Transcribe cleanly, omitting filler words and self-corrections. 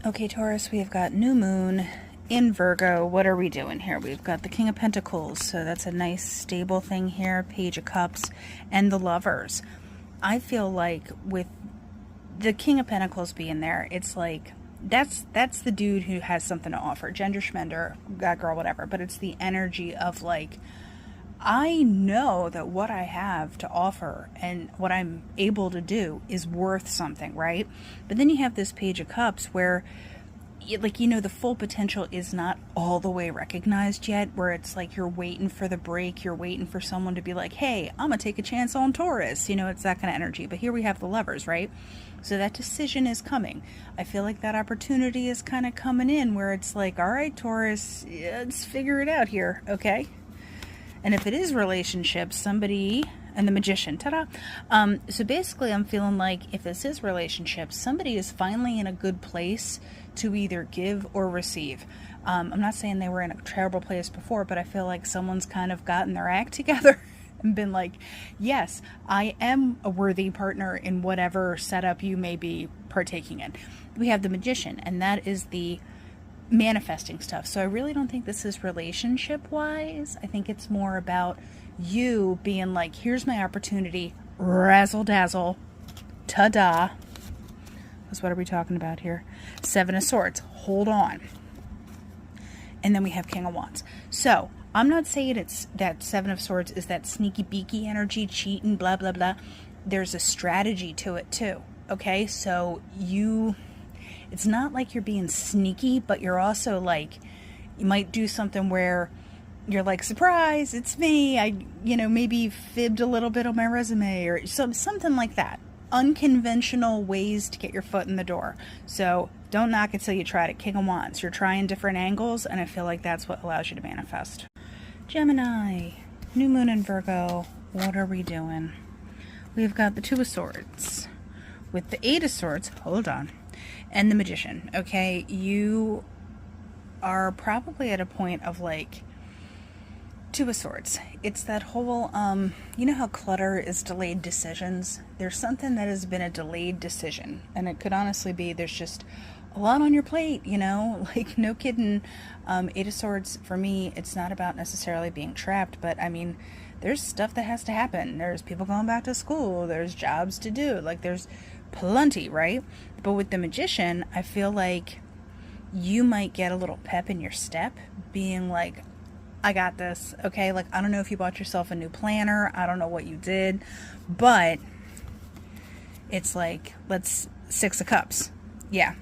Okay, Taurus, we've got new moon in Virgo. What are we doing here? We've got the King of Pentacles, so that's a nice stable thing here, Page of Cups, and the Lovers. I feel like with the King of Pentacles being there, it's like that's the dude who has something to offer. Gender schmender, guy, girl, whatever. But it's the energy of like, I know that what I have to offer and what I'm able to do is worth something, right? But then you have this Page of Cups where, like, you know, the full potential is not all the way recognized yet, where it's like you're waiting for the break, you're waiting for someone to be like, hey, I'm gonna take a chance on Taurus. You know, it's that kind of energy. But here we have the Lovers, right? So that decision is coming. I feel like that opportunity is kind of coming in where it's like, all right, Taurus, let's figure it out here, okay? And if it is relationships, somebody, and the Magician, ta-da. So basically I'm feeling like if this is relationships, somebody is finally in a good place to either give or receive. I'm not saying they were in a terrible place before, but I feel like someone's kind of gotten their act together and been like, yes, I am a worthy partner in whatever setup you may be partaking in. We have the Magician, and that is the manifesting stuff. So I really don't think this is relationship wise. I think it's more about you being like, here's my opportunity, razzle dazzle, ta-da. So what are we talking about here? Seven of Swords, hold on. And then we have King of Wands. So I'm not saying it's that Seven of Swords is that sneaky beaky energy, cheating, blah blah blah. There's a strategy to it too, okay? So it's not like you're being sneaky, but you're also like, you might do something where you're like, surprise, it's me. I, maybe fibbed a little bit on my resume or something like that. Unconventional ways to get your foot in the door. So don't knock it till you try it. King of Wands. You're trying different angles, and I feel like that's what allows you to manifest. Gemini, new moon in Virgo. What are we doing? We've got the Two of Swords with the Eight of Swords. Hold on. And the Magician. Okay, you are probably at a point of like Two of Swords. It's that whole, you know how clutter is delayed decisions? There's something that has been a delayed decision. And it could honestly be there's just a lot on your plate, like no kidding. Eight of Swords, for me, it's not about necessarily being trapped, but I mean, there's stuff that has to happen. There's people going back to school. There's jobs to do. Like there's plenty, right? But with the Magician, I feel like you might get a little pep in your step, being like, I got this, okay? Like, I don't know if you bought yourself a new planner. I don't know what you did, but it's like, Six of Cups. Yeah,